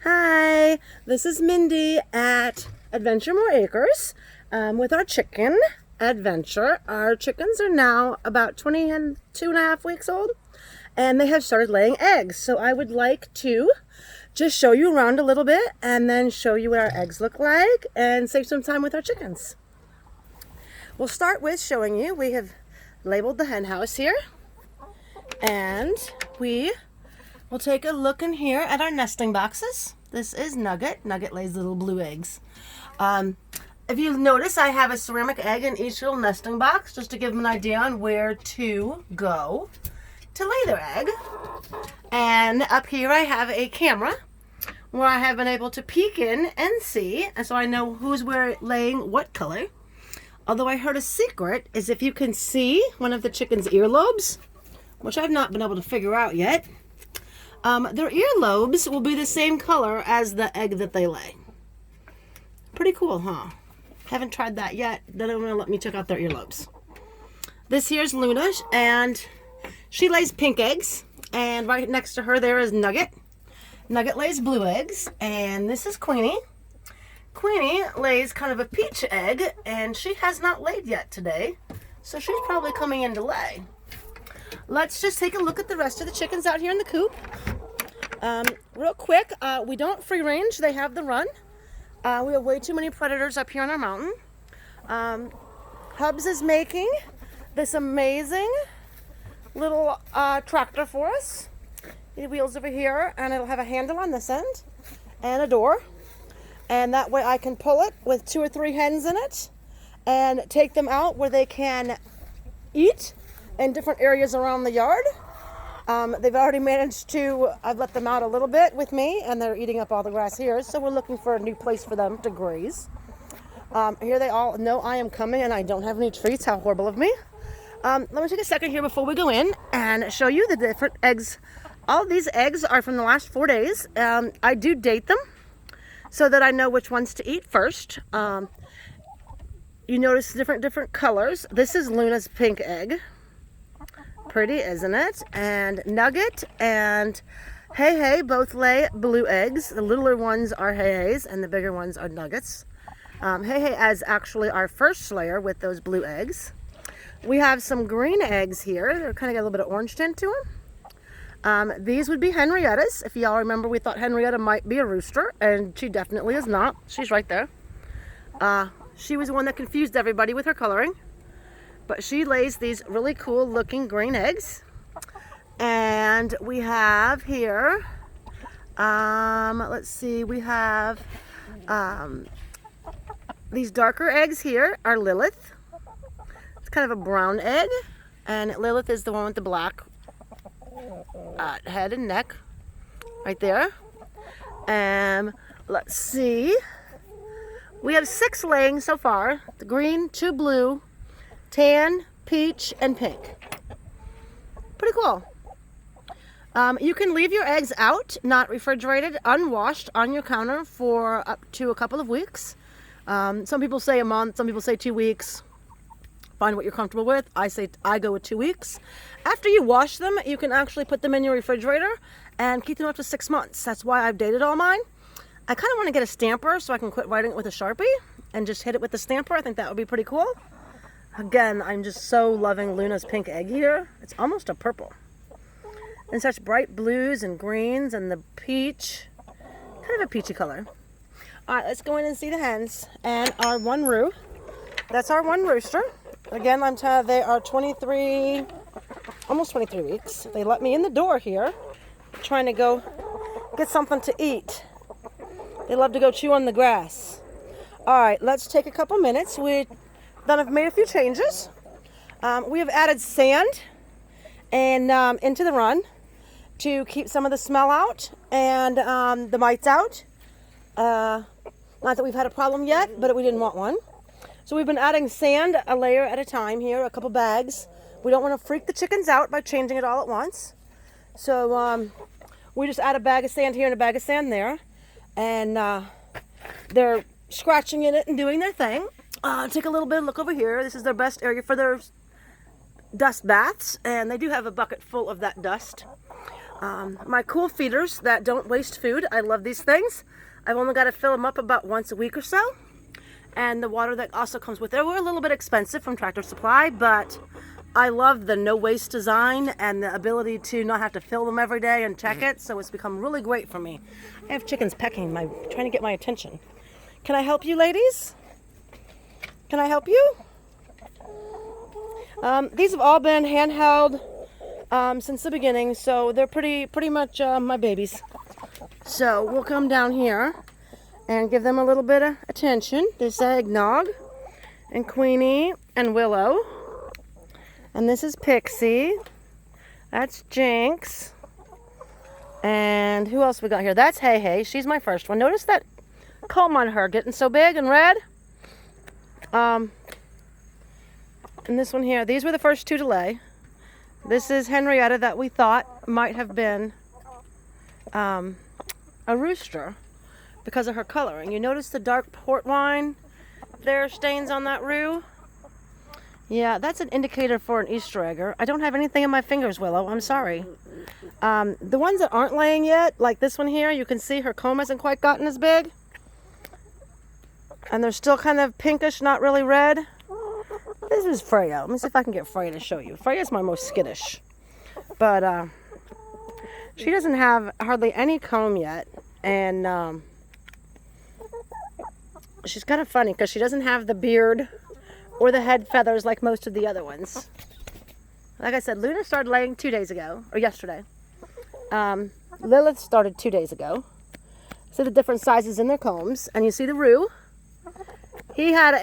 Hi, this is Mindy at Adventure More Acres with our chicken adventure. Our chickens are now about 22.5 weeks old and they have started laying eggs. So I would like to just show you around a little bit and then show you what our eggs look like and save some time with our chickens. We'll start with showing you, we have labeled the hen house here, and we will take a look in here at our nesting boxes. This is Nugget. Nugget lays little blue eggs. If you notice, I have a ceramic egg in each little nesting box just to give them an idea on where to go to lay their egg. And up here I have a camera where I have been able to peek in and see, and so I know who's laying what color. Although I heard a secret is if you can see one of the chicken's earlobes, which I've not been able to figure out yet, their earlobes will be the same color as the egg that they lay. Pretty cool, huh? Haven't tried that yet. They don't want to let me check out their earlobes. This here's Luna, and she lays pink eggs. And right next to her there is Nugget. Nugget lays blue eggs. And this is Queenie. Queenie lays kind of a peach egg, and she has not laid yet today. So she's probably coming in to lay. Let's just take a look at the rest of the chickens out here in the coop. Real quick, we don't free range. They have the run. We have way too many predators up here on our mountain. Hubs is making this amazing little tractor for us. The wheels over here, and it'll have a handle on this end and a door. And that way I can pull it with 2 or 3 hens in it and take them out where they can eat in different areas around the yard. They've already managed to, I've let them out a little bit with me, and they're eating up all the grass here, so we're looking for a new place for them to graze. Here they all know I am coming and I don't have any treats. How horrible of me. Let me take a second here before we go in and show you the different eggs. All of these eggs are from the last 4 days. I do date them so that I know which ones to eat first. You notice different colors. This is Luna's pink egg. Pretty, isn't it? And Nugget and Hey Hey both lay blue eggs. The littler ones are Hey Hey's and the bigger ones are Nuggets. Hey Hey is actually our first layer with those blue eggs. We have some green eggs here. They're kind of got a little bit of orange tint to them. These would be Henrietta's. If y'all remember, we thought Henrietta might be a rooster, and she definitely is not. She's right there. She was the one that confused everybody with her coloring. But she lays these really cool looking green eggs. And we have here, let's see, we have these darker eggs here are Lilith. It's kind of a brown egg. And Lilith is the one with the black head and neck right there. And let's see, we have 6 laying so far. The green, 2 blue, tan, peach, and pink. Pretty cool. You can leave your eggs out, not refrigerated, unwashed on your counter for up to a couple of weeks. Some people say a month, some people say 2 weeks. Find what you're comfortable with. I go with 2 weeks. After you wash them, you can actually put them in your refrigerator and keep them up to 6 months. That's why I've dated all mine. I kind of want to get a stamper so I can quit writing it with a Sharpie and just hit it with the stamper. I think that would be pretty cool. Again, I'm just so loving Luna's pink egg here. It's almost a purple. And such bright blues and greens and the peach. Kind of a peachy color. Alright, let's go in and see the hens. And our one roo. That's our one rooster. Again, they are 23, almost 23 weeks. They let me in the door here. Trying to go get something to eat. They love to go chew on the grass. Alright, let's take a couple minutes. I've made a few changes. We have added sand and into the run to keep some of the smell out and the mites out. Not that we've had a problem yet, but we didn't want one. So we've been adding sand a layer at a time here, a couple bags. We don't want to freak the chickens out by changing it all at once. So we just add a bag of sand here and a bag of sand there. And they're scratching in it and doing their thing. Take a little bit of look over here. This is their best area for their dust baths, and they do have a bucket full of that dust. My cool feeders that don't waste food. I love these things. I've only got to fill them up about once a week or so. And the water that also comes with it. We're a little bit expensive from Tractor Supply, but I love the no waste design and the ability to not have to fill them every day and check it. So it's become really great for me. I have chickens pecking, trying to get my attention. Can I help you, ladies? Can I help you? These have all been handheld since the beginning, so they're pretty much my babies. So we'll come down here and give them a little bit of attention. There's Eggnog and Queenie and Willow. And this is Pixie. That's Jinx. And who else we got here? That's Hey Hey. She's my first one. Notice that comb on her getting so big and red. And this one here. These were the first two to lay. This is Henrietta that we thought might have been a rooster because of her coloring. You notice the dark port wine there stains on that roux? Yeah, that's an indicator for an Easter egger. I don't have anything in my fingers, Willow. I'm sorry. The ones that aren't laying yet, like this one here, you can see her comb hasn't quite gotten as big. And they're still kind of pinkish, not really red. This is Freya. Let me see if I can get Freya to show you. Freya's my most skittish. But she doesn't have hardly any comb yet. And she's kind of funny because she doesn't have the beard or the head feathers like most of the other ones. Like I said, Luna started laying 2 days ago, or yesterday. Lilith started 2 days ago. So the different sizes in their combs. And you see the roux. He had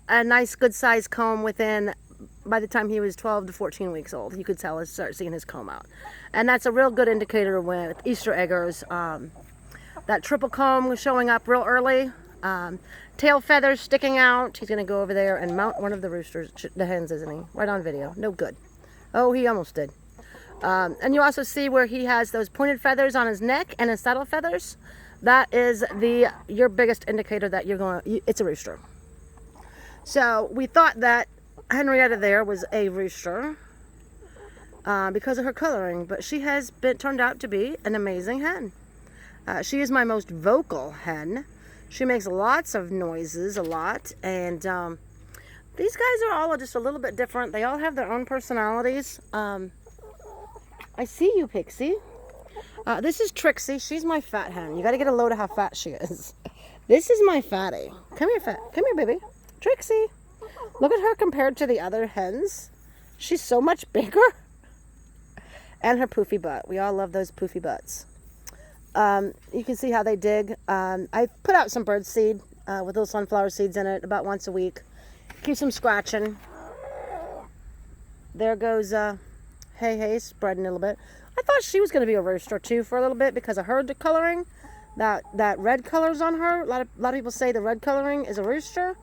a nice good sized comb by the time he was 12 to 14 weeks old. You could start seeing his comb out. And that's a real good indicator with Easter eggers. That triple comb was showing up real early. Tail feathers sticking out. He's going to go over there and mount one of the roosters, the hens, isn't he? Right on video. No good. Oh, he almost did. And you also see where he has those pointed feathers on his neck and his saddle feathers. That is your biggest indicator that it's a rooster. So we thought that Henrietta there was a rooster because of her coloring, but she has turned out to be an amazing hen. She is my most vocal hen. She makes lots of noises, a lot, and these guys are all just a little bit different. They all have their own personalities. I see you, Pixie. This is Trixie. She's my fat hen. You got to get a load of how fat she is. This is my fatty. Come here, fat. Come here, baby. Trixie. Look at her compared to the other hens. She's so much bigger. And her poofy butt. We all love those poofy butts. You can see how they dig. I put out some bird seed with little sunflower seeds in it about once a week. Keeps them scratching. There goes Hey Hey spreading a little bit. I thought she was going to be a rooster too for a little bit because of her coloring. That red color's on her. A lot of people say the red coloring is a rooster,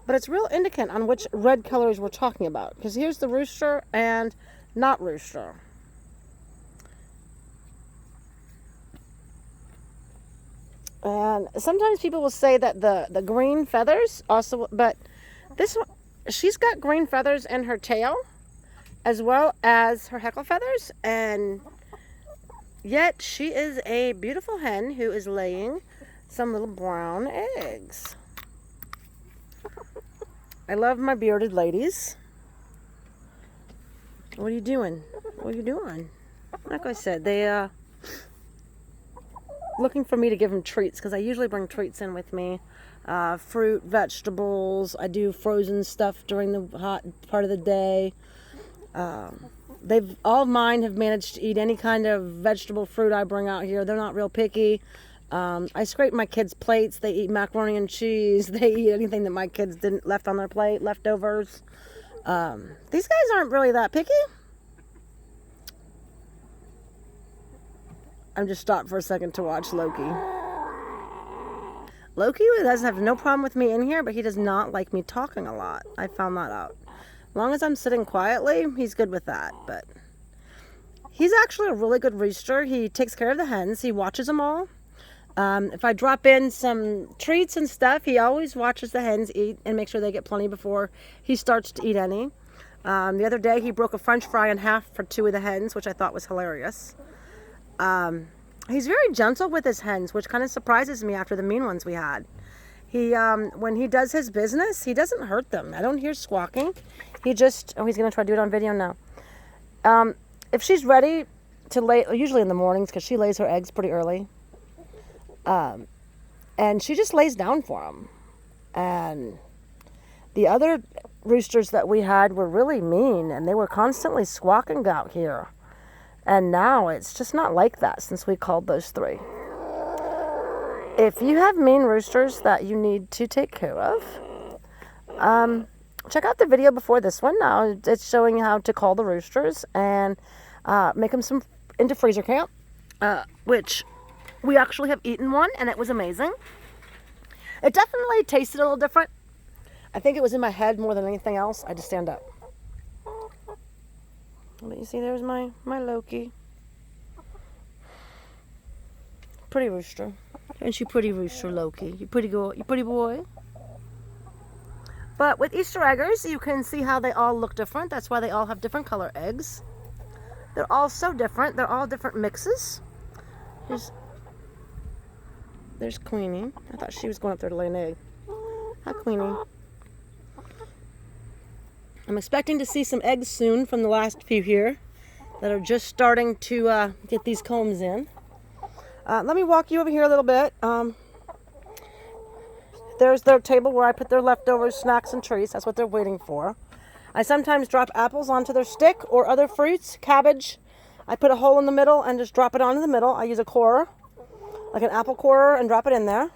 but it's real indicant on which red colors we're talking about. Because here's the rooster and not rooster. And sometimes people will say that the green feathers also, but this one, she's got green feathers in her tail as well as her heckle feathers, and yet she is a beautiful hen who is laying some little brown eggs. I love my bearded ladies. What are you doing? What are you doing? Like I said, they looking for me to give them treats because I usually bring treats in with me. Fruit, vegetables. I do frozen stuff during the hot part of the day. All of mine have managed to eat any kind of vegetable fruit I bring out here. They're not real picky. I scrape my kids' plates. They eat macaroni and cheese. They eat anything that my kids didn't left on their plate, leftovers. These guys aren't really that picky. I'm just stopped for a second to watch Loki. Loki doesn't have no problem with me in here, but he does not like me talking a lot. I found that out. As long as I'm sitting quietly, he's good with that. But he's actually a really good rooster. He takes care of the hens. He watches them all. If I drop in some treats and stuff, he always watches the hens eat and make sure they get plenty before he starts to eat any. The other day, he broke a French fry in half for 2 of the hens, which I thought was hilarious. He's very gentle with his hens, which kind of surprises me after the mean ones we had. He, when he does his business, he doesn't hurt them. I don't hear squawking. He just, oh, he's going to try to do it on video now. If she's ready to lay, usually in the mornings, because she lays her eggs pretty early, and she just lays down for him. And the other roosters that we had were really mean, and they were constantly squawking out here. And now it's just not like that since we called those 3. If you have mean roosters that you need to take care of, check out the video before this one. Now it's showing you how to call the roosters and make them some into freezer camp, which we actually have eaten one, and it was amazing. It definitely tasted a little different. I think it was in my head more than anything else. I just stand up. But you see, there's my Loki. Pretty rooster. Ain't you pretty rooster, Loki? You pretty girl, you pretty boy. But with Easter eggers, you can see how they all look different. That's why they all have different color eggs. They're all so different. They're all different mixes. There's Queenie. I thought she was going up there to lay an egg. Hi, Queenie. I'm expecting to see some eggs soon from the last few here that are just starting to get these combs in. Let me walk you over here a little bit. There's their table where I put their leftovers, snacks, and treats. That's what they're waiting for. I sometimes drop apples onto their stick or other fruits, cabbage. I put a hole in the middle and just drop it onto the middle. I use a corer, like an apple corer, and drop it in there.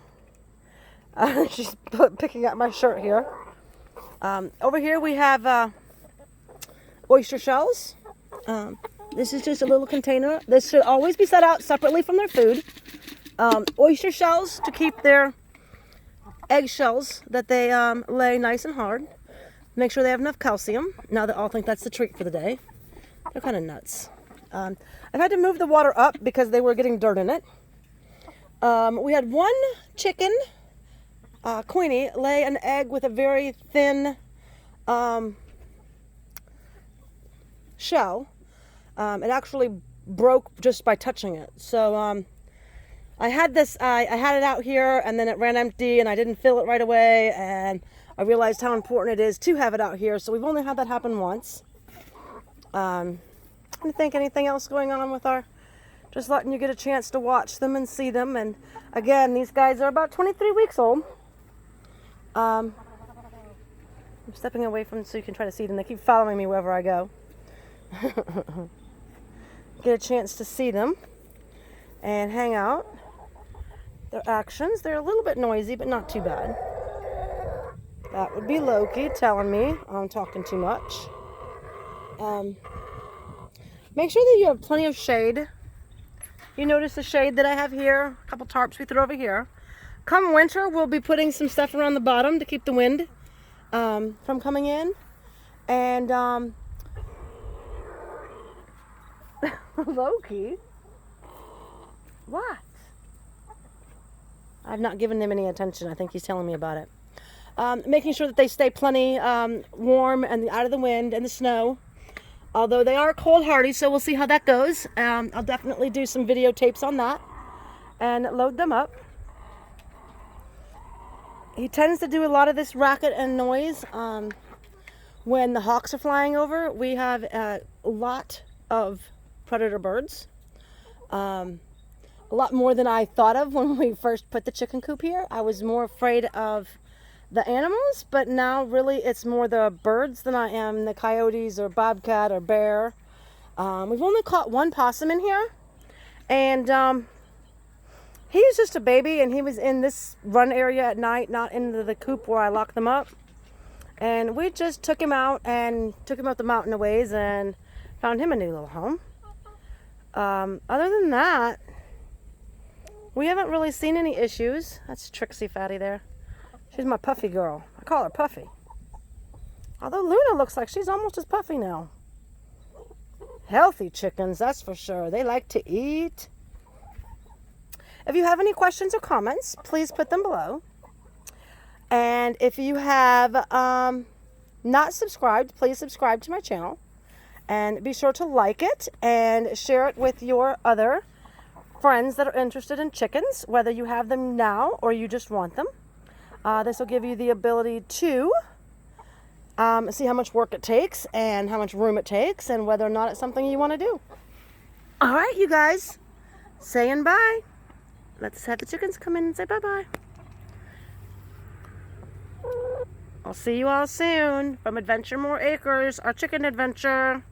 She's picking at my shirt here. Over here we have oyster shells. This is just a little container. This should always be set out separately from their food. Oyster shells to keep their eggshells that they lay nice and hard. Make sure they have enough calcium. Now they all think that's the treat for the day. They're kind of nuts. I've had to move the water up because they were getting dirt in it. We had one chicken, Queenie, lay an egg with a very thin shell. It actually broke just by touching it. So I had this, I had it out here, and then it ran empty, and I didn't fill it right away, and I realized how important it is to have it out here. So we've only had that happen once. I don't think anything else going on with our, just letting you get a chance to watch them and see them. And again, these guys are about 23 weeks old. I'm stepping away from so you can try to see them. They keep following me wherever I go. Get a chance to see them and hang out. Their actions, they're a little bit noisy, but not too bad. That would be Loki telling me I'm talking too much. Make sure that you have plenty of shade. You notice the shade that I have here, a couple tarps we threw over here. Come winter, we'll be putting some stuff around the bottom to keep the wind from coming in. And Loki, what? I've not given them any attention. I think he's telling me about it. Making sure that they stay plenty warm and out of the wind and the snow. Although they are cold hardy, so we'll see how that goes. I'll definitely do some videotapes on that and load them up. He tends to do a lot of this racket and noise when the hawks are flying over. We have a lot of predator birds. A lot more than I thought of when we first put the chicken coop here. I was more afraid of the animals, but now really it's more the birds than I am the coyotes or bobcat or bear. We've only caught one possum in here, and he was just a baby, and he was in this run area at night, not into the coop where I lock them up. And we just took him out the mountain a ways and found him a new little home. Other than that, we haven't really seen any issues. That's Trixie Fatty there. She's my puffy girl. I call her Puffy. Although Luna looks like she's almost as puffy now. Healthy chickens, that's for sure. They like to eat. If you have any questions or comments, please put them below. And if you have not subscribed, please subscribe to my channel. And be sure to like it and share it with your other friends that are interested in chickens, whether you have them now or you just want them. This will give you the ability to see how much work it takes and how much room it takes and whether or not it's something you want to do. All right, you guys, saying bye. Let's have the chickens come in and say bye-bye. I'll see you all soon from Adventure More Acres, our chicken adventure.